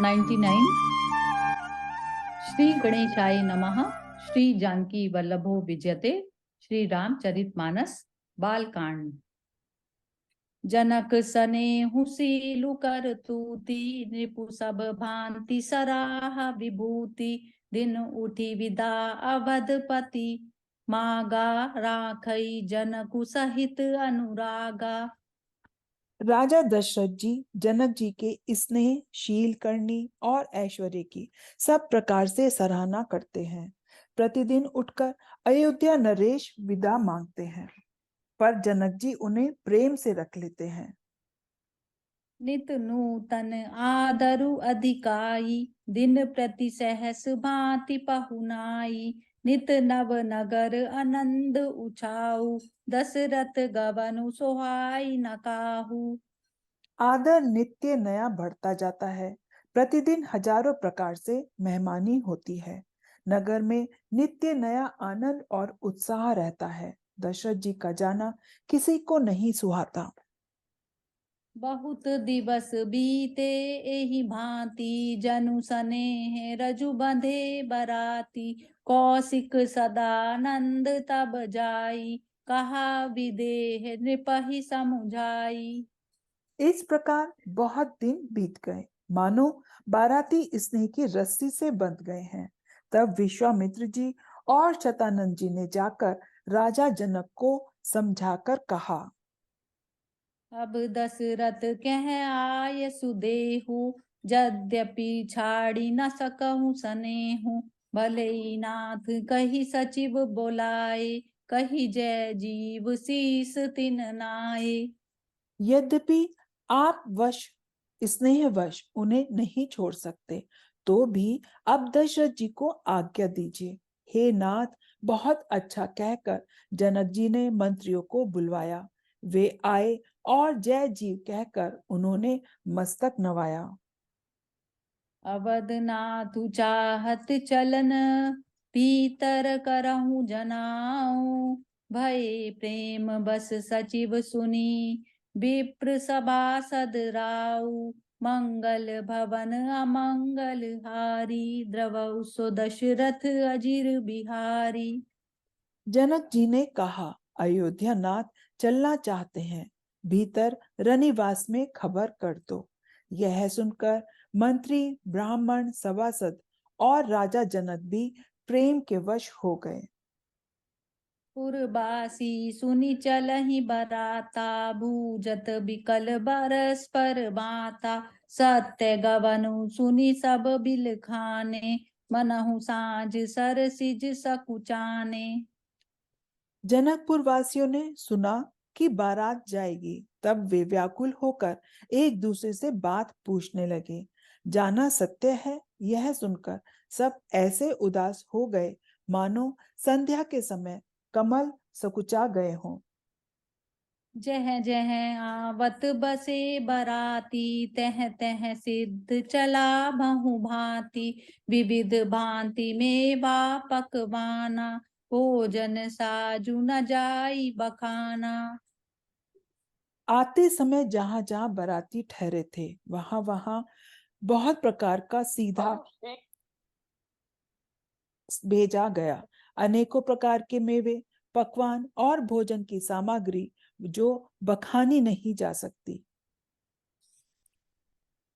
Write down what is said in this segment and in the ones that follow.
99। श्री गणेशाय नमः। श्री जानकी वल्लभो विजयते। श्री रामचरितमानस बालकांड। जनक सनेहु सीलु कर तूती, नृपु सब भांति सराहा विभूति। दिन उठी विदा अवधपति, मागा राखई जनकु सहित अनुरागा। राजा दशरथ जी जनक जी के स्नेह, शील करनी और ऐश्वर्य की सब प्रकार से सराहना करते हैं। प्रतिदिन उठकर अयोध्या नरेश विदा मांगते हैं, पर जनक जी उन्हें प्रेम से रख लेते हैं। नित नूतन आदरु अधिकाई, दिन प्रति सहस भांति पहुनाई। नित नव नगर आनंद उछाऊ, दशरथ गवनु सोहाई न काहू। आदर नित्य नया बढ़ता जाता है। प्रतिदिन हजारों प्रकार से मेहमानी होती है। नगर में नित्य नया आनंद और उत्साह रहता है। दशरथ जी का जाना किसी को नहीं सुहाता। बहुत दिवस बीते एहि भांति, जनु सनेह रजु बंधे बराती। कौशिक सदानंद तब जाई, कहा विदेह नृपहि समुझाई। इस प्रकार बहुत दिन बीत गए, मानो बाराती स्नेह की रस्सी से बंध गए हैं। तब विश्वामित्र जी और शतानंद जी ने जाकर राजा जनक को समझाकर कहा, अब दशरथ कह आय सुदेहु, यद्यपि छाड़ी न सकहु सनेहु। भले ही नाथ कही सचिव बोलाए, कही जय जीव शीस तिन नाए। यद्यपि आप स्नेहवश उन्हें नहीं छोड़ सकते, तो भी अब दशरथ जी को आज्ञा दीजिए। हे नाथ, बहुत अच्छा कहकर जनक जी ने मंत्रियों को बुलवाया। वे आए और जय जीव कहकर उन्होंने मस्तक नवाया। अवधनाथु चाहत चलन, पीतर करहु जनाऊ। भय प्रेम बस सचिव सुनी, विप्र सभासद राऊ। मंगल भवन अमंगल हारी, द्रवहु सो दशरथ अजिर बिहारी। जनक जी ने कहा, अयोध्या नाथ चलना चाहते हैं, भीतर रनिवास में खबर कर दो। यह सुनकर मंत्री, ब्राह्मण, सभासद और राजा जनक भी प्रेम के वश हो गए। पुरबासी सुनि चलहि बराता, भूजत बिकल बरस पर बाता। सत्य गवनु सुनि सब बिल खाने, मनहु साँझ सर सिज सकुचाने। जनकपुर वासियों ने सुना कि बारात जाएगी, तब वे व्याकुल होकर एक दूसरे से बात पूछने लगे। जाना सत्य है, यह सुनकर सब ऐसे उदास हो गए मानो संध्या के समय कमल सकुचा गए हों। जह जह आवत बसे बराती, तह तह सिद्ध चला बहु भांति। विविध भांति मेवा पकवाना, भोजन साजु न जाई बखाना। आते समय जहां जहां बाराती ठहरे थे, वहां वहां बहुत प्रकार का सीधा भेजा गया। अनेकों प्रकार के मेवे, पकवान और भोजन की सामग्री जो बखानी नहीं जा सकती।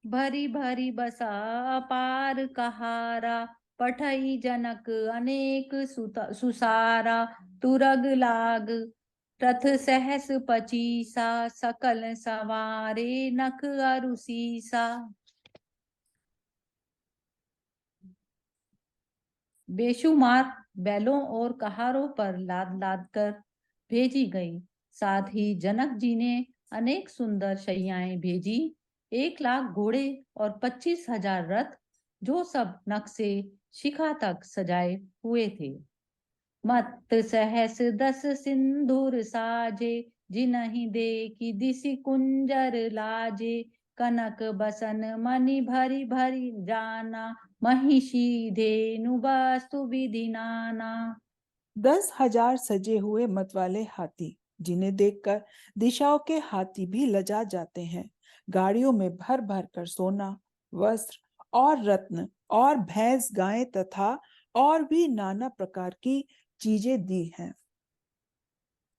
भरी भरी बसा अपार कहारा, पठई जनक अनेक सुसारा। तुरग लाग रथ सहस पचीसा, सकल सवारे नख अरुसीसा। बेशुमार बैलों और कहारों पर लाद लाद कर भेजी गई। साथ ही जनक जी ने अनेक सुंदर शैयाएं भेजी। 1 लाख घोड़े और 25,000 रथ, जो सब नक्शे शिखा तक सजाए हुए थे। मत सहस 10 सिंदूर साजे, जिनहि देखी दिसि कुंजर लाजे। कनक बसन मणि भरी भरी जाना, महिषी धेनु वस्तु विधि नाना। 10,000 सजे हुए मतवाले हाथी, जिन्हें देखकर दिशाओं के हाथी भी लजा जाते हैं। गाड़ियों में भर भर कर सोना, वस्त्र और रत्न और भैंस गायें तथा और भी नाना प्रकार की चीजें दी हैं।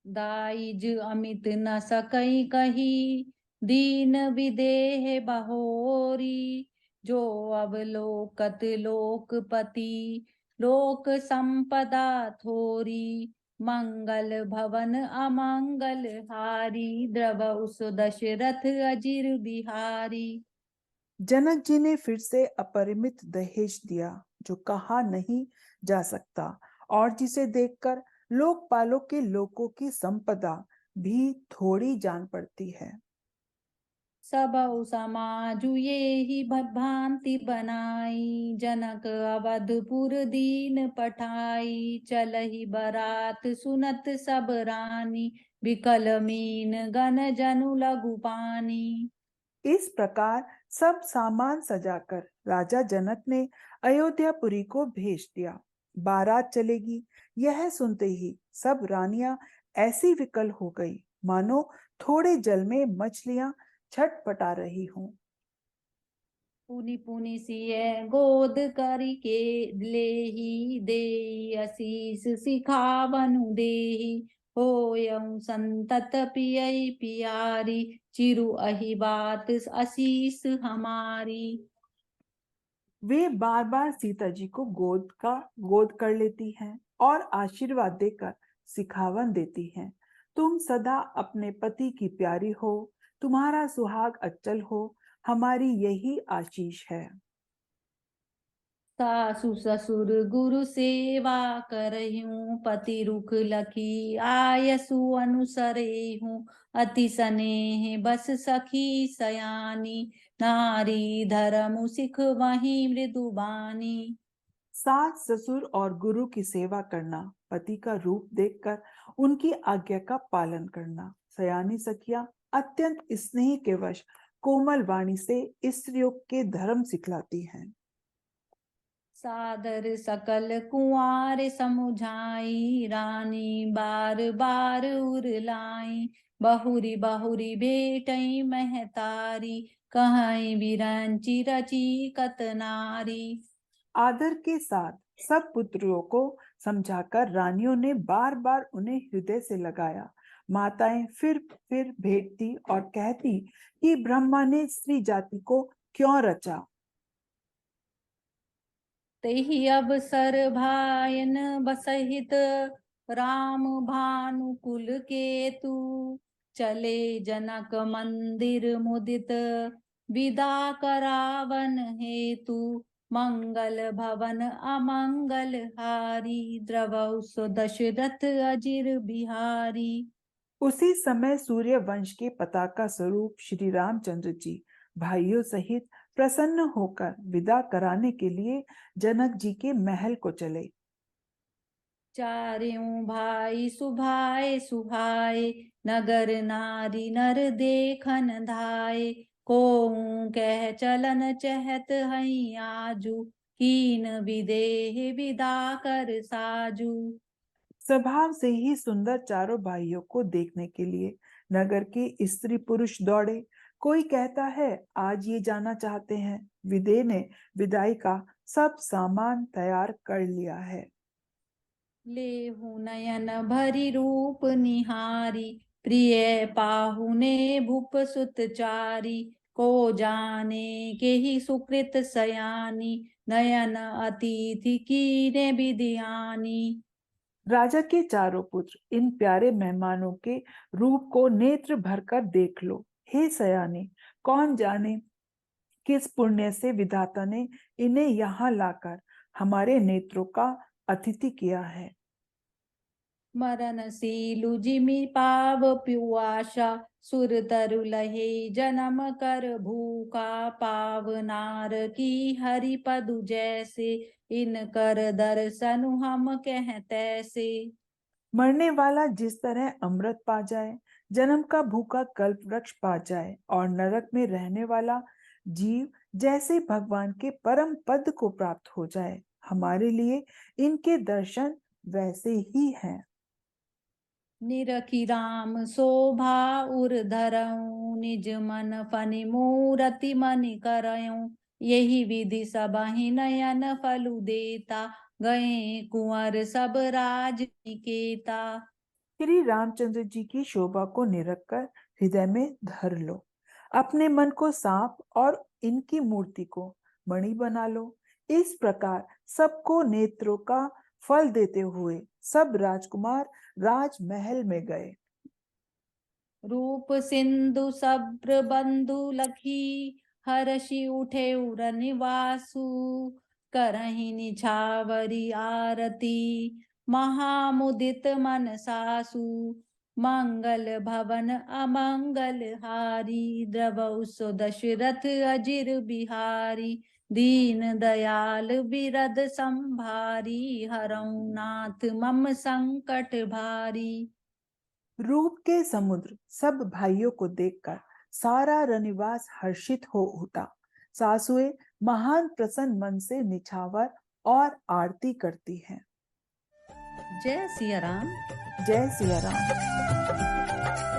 दाइज अमित न सकई कही, दीन विदेह बहोरी, जो अवलोकत लोकपति, लोक संपदा थोरी, मंगल भवन अमंगल हारी, द्रव उस दशरथ अजिर बिहारी। जनक जी ने फिर से अपरिमित दहेज दिया, जो कहा नहीं जा सकता और जिसे देखकर लोकपालों के लोगों की संपदा भी थोड़ी जान पड़ती है। सबउ समाजु ये ही भांति बनाई, जनक अवधपुर दीन पठाई, चलहि बरात सुनत सब रानी, बिकल मीन गन जनु लघु पानी। इस प्रकार सब सामान सजाकर राजा जनक ने अयोध्यापुरी को भेज दिया। बारात चलेगी, यह सुनते ही सब रानियां ऐसी विकल हो गई मानो थोड़े जल में मछलियां छटपटा रही हों। पुनि पुनि सिय गोद करि के लेहि, देहि असीस सिखावनु देहि, होयं संतत पियई पियारी, चिरु अहि बात असीस हमारी। वे बार बार सीता जी को गोद कर लेती हैं और आशीर्वाद देकर सिखावन देती हैं। तुम सदा अपने पति की प्यारी हो, तुम्हारा सुहाग अचल हो, हमारी यही आशीष है। सासु ससुर गुरु सेवा करहूँ, पति रुख लखी आयसु अनुसरेहूँ, अति स्नेह बस सखी सयानी, नारी धर्म सिख वही मृदुबानी। सास ससुर और गुरु की सेवा करना, पति का रूप देखकर उनकी आज्ञा का पालन करना, सयानी सखिया अत्यंत स्नेह के वश कोमल वाणी से स्त्रियों के धर्म सिखलाती हैं। सादर सकल कुंवार समुझाई, रानी बार बार उरलाई, बहुरी बहुरी भेटई महतारी, कहीं बिरंची रची कत नारी। आदर के साथ सब पुत्रों को समझाकर रानियों ने बार बार उन्हें हृदय से लगाया। माताएं फिर भेंटती और कहती कि ब्रह्मा ने स्त्री जाति को क्यों रचा। तेहि अवसर भायन बसहित, राम भानु कुल केतु, चले जनक मंदिर मुदित, विदा करावन हेतु, मंगल भवन अमंगल हारी, द्रवौ सो दशरथ अजिर बिहारी। उसी समय सूर्य वंश के पताका स्वरूप श्री रामचंद्र जी भाइयों सहित प्रसन्न होकर विदा कराने के लिए जनक जी के महल को चले। चारों भाई सुभाए सुहाए, नगर नारी नर देखन धाये, को कह चलन चहत हई आजू, कीन विदेह विदा कर साजू। स्वभाव से ही सुंदर चारों भाइयों को देखने के लिए नगर के स्त्री पुरुष दौड़े। कोई कहता है आज ये जाना चाहते हैं। विदे ने विदाई का सब सामान तैयार कर लिया है। लेहु नयन भरी रूप निहारी, प्रिय पाहुने भूप सुत चारी, को जाने के ही सुकृत सयानी, नयन अतिथि कीने विधियानी। राजा के चारों पुत्र इन प्यारे मेहमानों के रूप को नेत्र भरकर देख लो। हे सयाने, कौन जाने किस पुण्य से विधाता ने इन्हें यहाँ लाकर हमारे नेत्रों का अतिथि किया है। मरणशीलु जिमि पाव प्युआशा, सुर तरु लहे जन्म कर भूखा, पावनार की हरि पदु जैसे, इन कर दर्शनु हम कह तैसे। मरने वाला जिस तरह अमृत पा जाए, जन्म का भूखा कल्प वृक्ष पा जाए और नरक में रहने वाला जीव जैसे भगवान के परम पद को प्राप्त हो जाए, हमारे लिए इनके दर्शन वैसे ही हैं। निरखी राम शोभा उर धरऊं, निज मन फनि मूरति मनि करऊं, यही विधि सबहि नयन फलु देता, गए कुंवर सब राज निकेता। श्री रामचंद्र जी की शोभा को निरख कर हृदय में धर लो। अपने मन को सांप और इनकी मूर्ति को मणि बना लो। इस प्रकार सबको नेत्रों का फल देते हुए सब राजकुमार राजमहल में गए। रूप सिंधु सब्र बंधु लखी, हर्षि उठे उर निवासु। करहि निछावरी आरती, महामुदित मन सासु। मंगल भवन अमंगल हारी, द्रवौ सो दशरथ अजिर बिहारी। दीन दयाल बिरद संभारी, हरौ नाथ मम संकट भारी। रूप के समुद्र सब भाइयों को देखकर सारा रनिवास हर्षित हो उठा। सासुएं महान प्रसन्न मन से निछावर और आरती करती हैं। जय सिया राम। जय सिया राम।